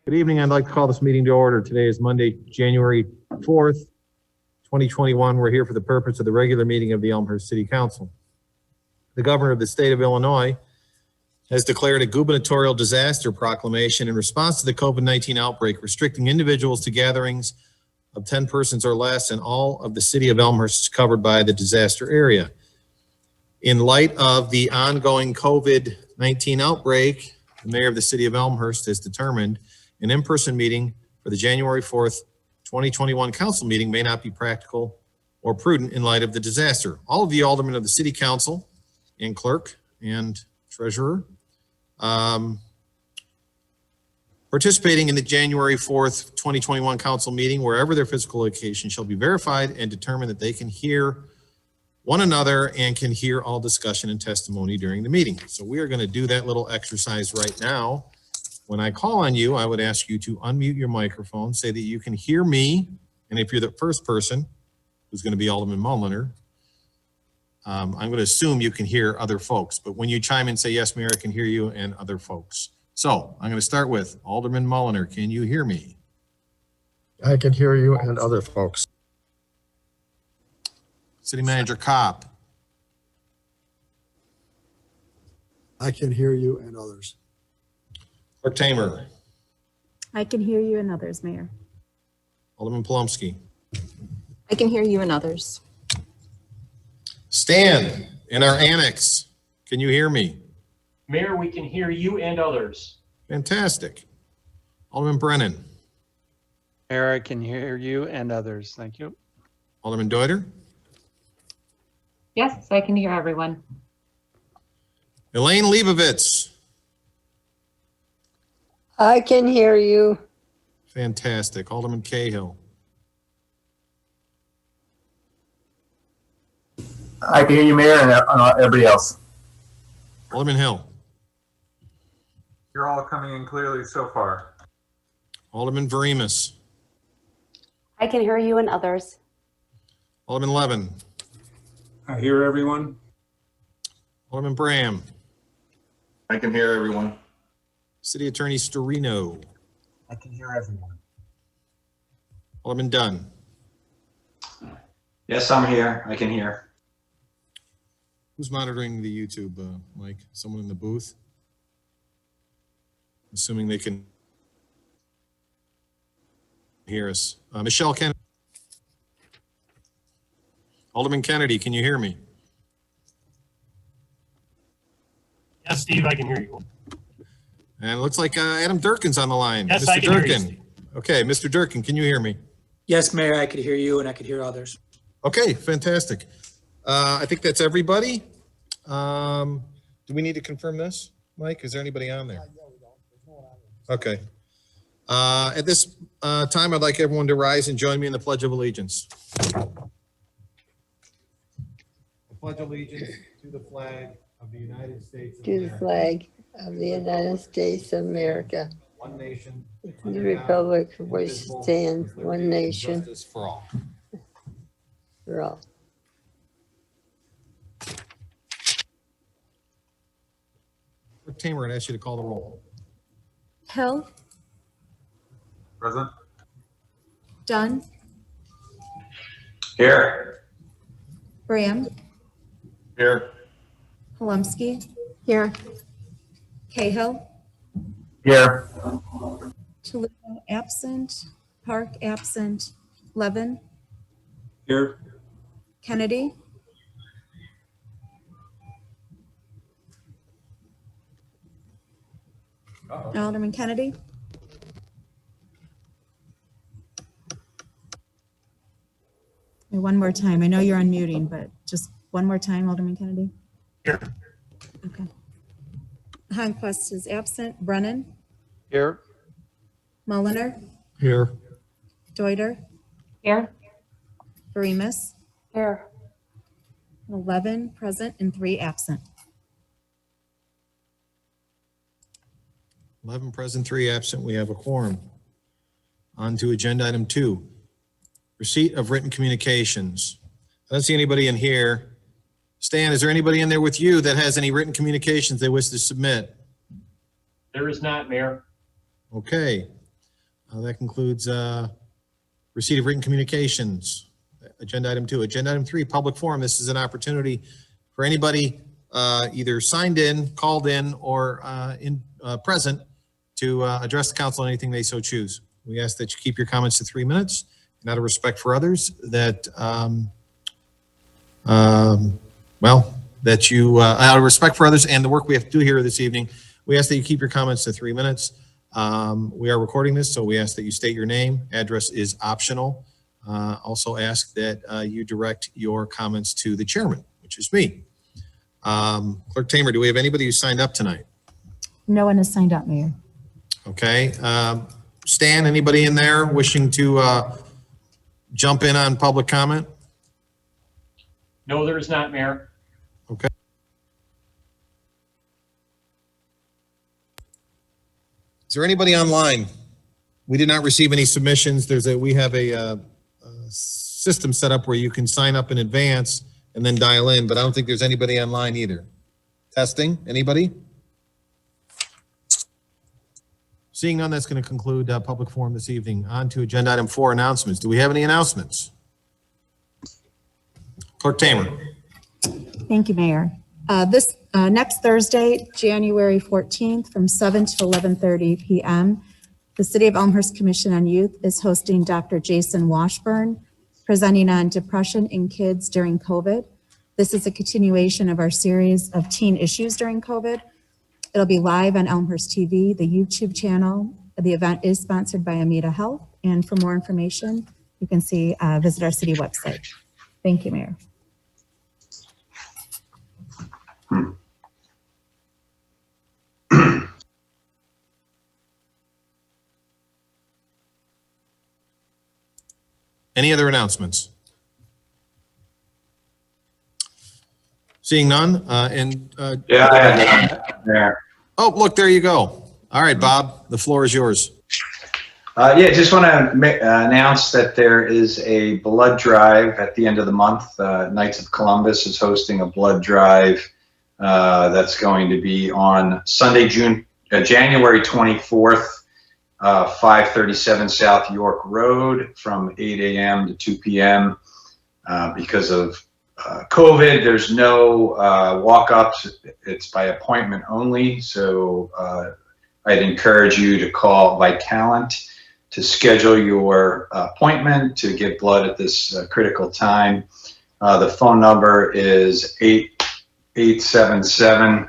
Good evening. I'd like to call this meeting to order. Today is Monday, January 4th, 2021. We're here for the purpose of the regular meeting of the Elmhurst City Council. The governor of the state of Illinois has declared a gubernatorial disaster proclamation in response to the COVID-19 outbreak, restricting individuals to gatherings of 10 persons or less, and all of the city of Elmhurst is covered by the disaster area. In light of the ongoing COVID-19 outbreak, the mayor of the city of Elmhurst has determined an in-person meeting for the January 4th, 2021 council meeting may not be practical or prudent in light of the disaster. All of the aldermen of the city council and clerk and treasurer participating in the January 4th, 2021 council meeting, wherever their physical location, shall be verified and determine that they can hear one another and can hear all discussion and testimony during the meeting. So we are going to do that little exercise right now. When I call on you, I would ask you to unmute your microphone, say that you can hear me. And if you're the first person, who's going to be Alderman Mulliner, I'm going to assume you can hear other folks. But when you chime in, say, yes, Mayor, I can hear you, and other folks. So I'm going to start with Alderman Mulliner. Can you hear me? I can hear you and other folks. City Manager Kopp. I can hear you and others. Clerk Tamer. I can hear you and others, Mayor. Alderman Palomsky. I can hear you and others. Stan, in our annex, can you hear me? Mayor, we can hear you and others. Fantastic. Alderman Brennan. Mayor, I can hear you and others. Thank you. Alderman Deuter. Yes, I can hear everyone. Elaine Leibovitz. I can hear you. Fantastic. Alderman Cahill. I can hear you, Mayor, and everybody else. Alderman Hill. You're all coming in clearly so far. Alderman Veremis. I can hear you and others. Alderman Levin. I hear everyone. Alderman Bram. I can hear everyone. City Attorney Storino. I can hear everyone. Alderman Dunn. Yes, I'm here. I can hear. Who's monitoring the YouTube, Mike? Someone in the booth? Assuming they can hear us. Michelle Kennedy. Alderman Kennedy, can you hear me? Yes, Steve, I can hear you. And it looks like Adam Durkin's on the line. Yes, Mr. I can hear you, Durkin. Steve. Okay, Mr. Durkin, can you hear me? Yes, Mayor, I could hear you and I could hear others. Okay, fantastic. I think that's everybody. Do we need to confirm this, Mike? Is there anybody on there? Okay. At this time, I'd like everyone to rise and join me in the Pledge of Allegiance. I pledge allegiance to the flag of the United States of To the flag of the United States of America. one nation, The republic for which stands one nation justice for all. for all. Clerk Tamer, I'd ask you to call the roll. Hill, Present. Dunn, Here. Bram, Here. Palomsky, Here. Cahill, Here. Toledo absent, Park absent, Levin, Here. Kennedy, Alderman Kennedy. One more time. I know you're unmuting, but just one more time, Alderman Kennedy. Here. Okay. Honquist is absent. Brennan, Here. Mulliner, Here. Deuter, Here. Veremis, Here. 11 present and 3 absent. 11 present, 3 absent. We have a quorum. On to agenda item 2. Receipt of written communications. I don't see anybody in here. Stan, is there anybody in there with you that has any written communications they wish to submit? There is not, Mayor. Okay. That concludes receipt of written communications. Agenda item 2. Agenda item 3, public forum. This is an opportunity for anybody either signed in, called in, or present to address the council on anything they so choose. We ask that you keep your comments to 3 minutes, and out of respect for others, that out of respect for others and the work we have to do here this evening, we ask that you keep your comments to 3 minutes. We are recording this, so we ask that you state your name. Address is optional. Also ask that you direct your comments to the chairman, which is me. Clerk Tamer, do we have anybody who signed up tonight? No one has signed up, Mayor. Okay. Stan, anybody in there wishing to jump in on public comment? No, there is not, Mayor. Okay. Is there anybody online? We did not receive any submissions. We have a system set up where you can sign up in advance and then dial in, but I don't think there's anybody online either. Testing, anybody? Seeing none, that's going to conclude public forum this evening. On to agenda item 4, announcements. Do we have any announcements? Clerk Tamer. Thank you, Mayor. This next Thursday, January 14th, from 7 to 11:30 p.m., the City of Elmhurst Commission on Youth is hosting Dr. Jason Washburn, presenting on depression in kids during COVID. This is a continuation of our series of teen issues during COVID. It'll be live on Elmhurst TV, the YouTube channel. The event is sponsored by Amita Health, and for more information, you can visit our city website. Thank you, Mayor. Any other announcements? Seeing none, Yeah, I had there. oh, look, there you go. All right, Bob, the floor is yours. Yeah, just want to announce that there is a blood drive at the end of the month. Knights of Columbus is hosting a blood drive that's going to be on Sunday, January 24th, 537 South York Road from 8 a.m. to 2 p.m. Because of COVID, there's no walk-ups. It's by appointment only. So I'd encourage you to call Vitalent to schedule your appointment to give blood at this critical time. The phone number is 877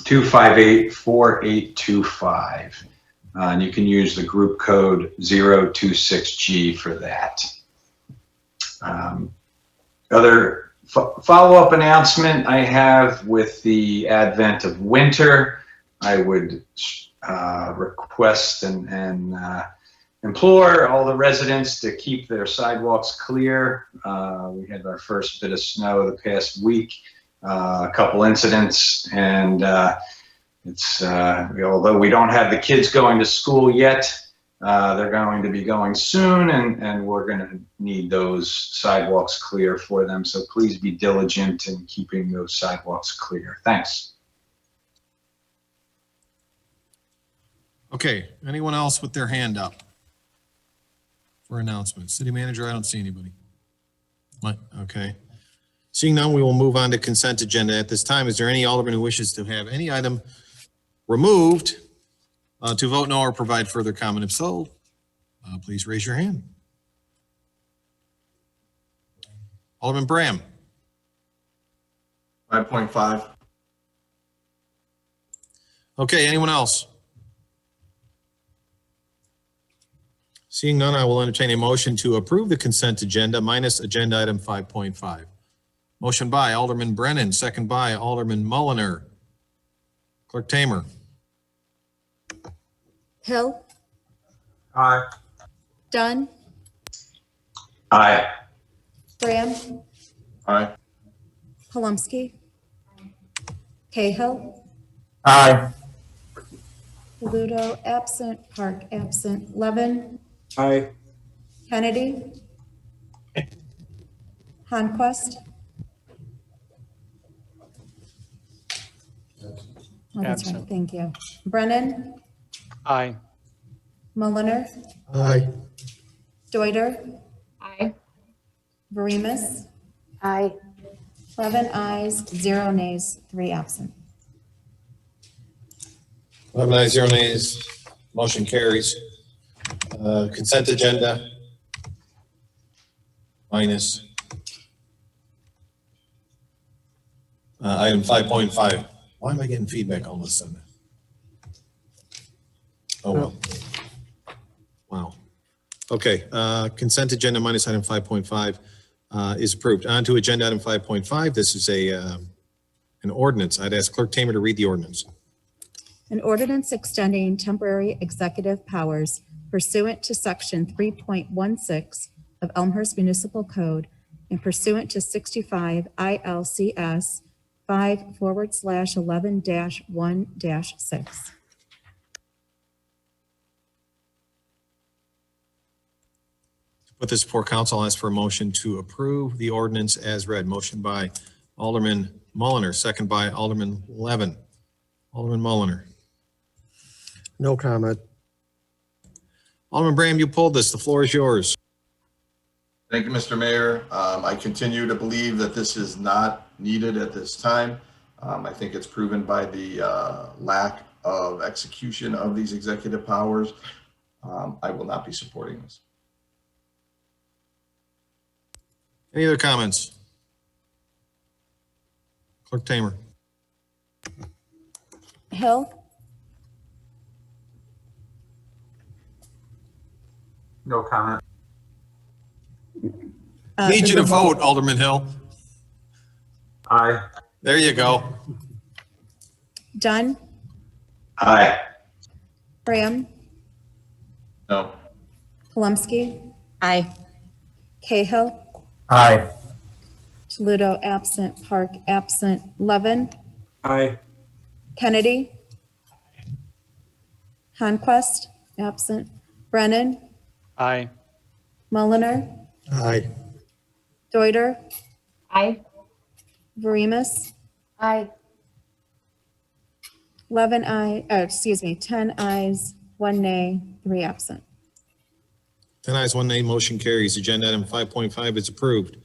258-4825. And you can use the group code 026G for that. Other follow-up announcement I have with the advent of winter, I would request and implore all the residents to keep their sidewalks clear. We had our first bit of snow the past week, a couple incidents, and although we don't have the kids going to school yet, they're going to be going soon, and we're going to need those sidewalks clear for them. So please be diligent in keeping those sidewalks clear. Thanks. Okay, anyone else with their hand up for announcements? City Manager, I don't see anybody. Okay. Seeing none, we will move on to consent agenda. At this time, is there any alderman who wishes to have any item removed to vote no or provide further comment? If so, please raise your hand. Alderman Bram. 5.5. Okay, anyone else? Seeing none, I will entertain a motion to approve the consent agenda minus agenda item 5.5. Motion by Alderman Brennan, second by Alderman Mulliner. Clerk Tamer. Hill, Aye. Dunn, Aye. Graham, Aye. Palumski, Cahill, Aye. Ludo absent, Park absent, Levin, Aye. Kennedy, Conquest. Oh, that's right, Absent. thank you. Brennan, Aye. Mulliner, Aye. Deuter, Aye. Verimus, Aye. 11 ayes, 0 nays, 3 absent. 11 ayes, 0 nays, motion carries. Consent agenda minus item 5.5. Why am I getting feedback all of a sudden? Oh, well. Wow. Okay, consent agenda minus item 5.5 is approved. On to agenda item 5.5. This is an ordinance. I'd ask Clerk Tamer to read the ordinance. An ordinance extending temporary executive powers pursuant to section 3.16 of Elmhurst Municipal Code and pursuant to 65 ILCS 5/11-1-6. Put this before council, I'll ask for a motion to approve the ordinance as read. Motion by Alderman Mulliner, second by Alderman Levin. Alderman Mulliner. No comment. Alderman Bram, you pulled this. The floor is yours. Thank you, Mr. Mayor. I continue to believe that this is not needed at this time. I think it's proven by the lack of execution of these executive powers. I will not be supporting this. Any other comments? Clerk Tamer. Hill, No comment. Need you to vote, Alderman Hill. Aye. There you go. Dunn, Aye. Graham, No. Palumski, Aye. Cahill, Aye. Toledo absent, Park absent, Levin, Aye. Kennedy, Conquest absent, Brennan, Aye. Mulliner, Aye. Deuter, Aye. Verimus, Aye. 10 ayes, 1 nay, 3 absent. 10 ayes, 1 nay, motion carries. Agenda item 5.5 is approved.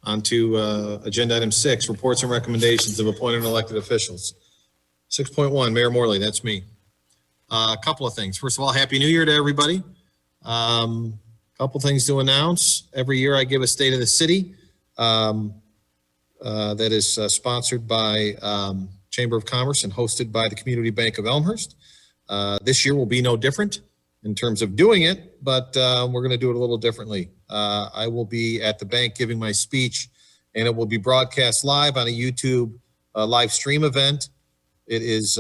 On to agenda item 6, reports and recommendations of appointed and elected officials. 6.1, Mayor Morley, that's me. A couple of things. First of all, Happy New Year to everybody. Couple things to announce. Every year I give a state of the city that is sponsored by Chamber of Commerce and hosted by the Community Bank of Elmhurst. This year will be no different in terms of doing it, but we're going to do it a little differently. I will be at the bank giving my speech, and it will be broadcast live on a YouTube live stream event. It is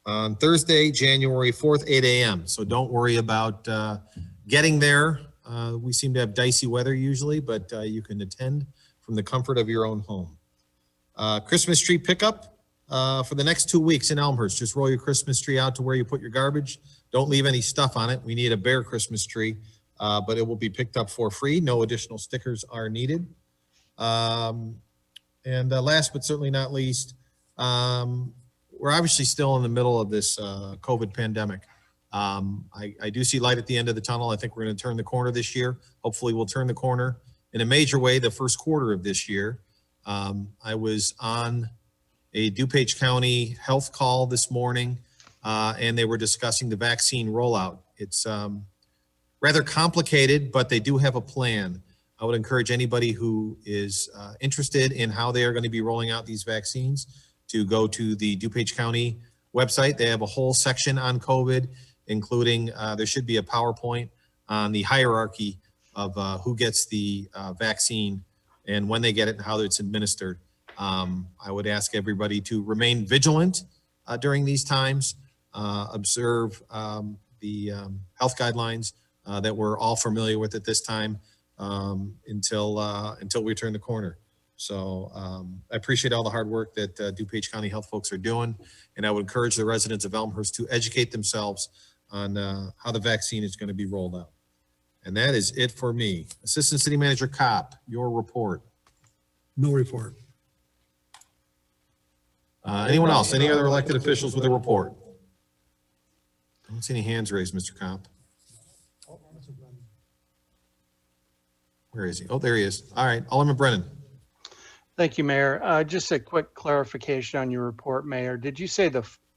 on Thursday, January 4th, 8 a.m. So don't worry about getting there. We seem to have dicey weather usually, but you can attend from the comfort of your own home. Christmas tree pickup for the next 2 weeks in Elmhurst. Just roll your Christmas tree out to where you put your garbage. Don't leave any stuff on it. We need a bare Christmas tree, but it will be picked up for free. No additional stickers are needed. And last but certainly not least, we're obviously still in the middle of this COVID pandemic. I do see light at the end of the tunnel. I think we're going to turn the corner this year. Hopefully we'll turn the corner in a major way the first quarter of this year. I was on a DuPage County health call this morning, and they were discussing the vaccine rollout. It's rather complicated, but they do have a plan. I would encourage anybody who is interested in how they are going to be rolling out these vaccines to go to the DuPage County website. They have a whole section on COVID, including there should be a PowerPoint on the hierarchy of who gets the vaccine and when they get it and how it's administered. I would ask everybody to remain vigilant during these times, observe the health guidelines that we're all familiar with at this time until we turn the corner. So I appreciate all the hard work that DuPage County Health folks are doing, and I would encourage the residents of Elmhurst to educate themselves on how the vaccine is going to be rolled out. And that is it for me. Assistant City Manager Kopp, your report. No report. Anyone else? Any other elected officials with a report? I don't see any hands raised, Mr. Comp. Where is he? Oh, there he is. All right, Alderman Brennan. Thank you, Mayor. Just a quick clarification on your report, Mayor. Did you say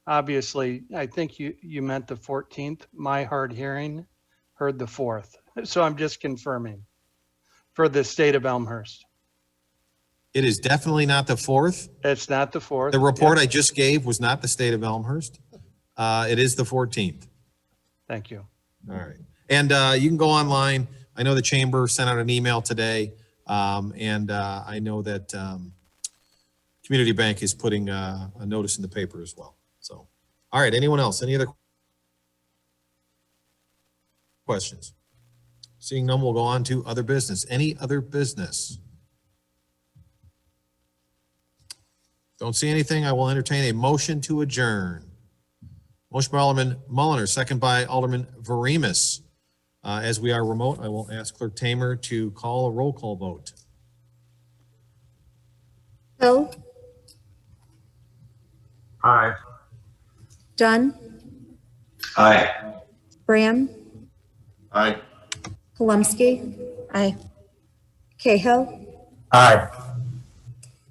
obviously, I think you meant the 14th. My hard hearing heard the 4th. So I'm just confirming for the state of Elmhurst. It is definitely not the 4th. It's not the 4th. The report I just gave was not the state of Elmhurst. It is the 14th. Thank you. All right. And you can go online. I know the chamber sent out an email today. And I know that Community Bank is putting a notice in the paper as well. So, all right. Anyone else? Any other questions? Seeing none, we'll go on to other business. Any other business? Don't see anything. I will entertain a motion to adjourn. Motion by Alderman Mulliner, second by Alderman Veremis. As we are remote, I will ask Clerk Tamer to call a roll call vote. Hill, Aye. Dunn, Aye. Graham, Aye. Palumski. Aye. Cahill, Aye.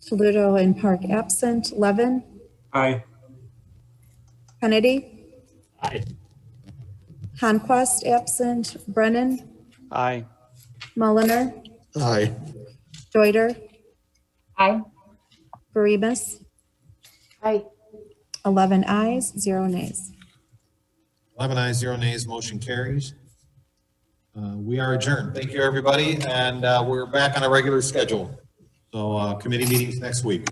Toledo and Park absent. Levin, Aye. Kennedy, Aye. Conquest absent. Brennan, Aye. Mulliner, Aye. Deuter, Aye. Veremis. Aye. 11 ayes, 0 nays. 11 ayes, 0 nays, motion carries. We are adjourned. Thank you, everybody. And we're back on a regular schedule. So committee meetings next week.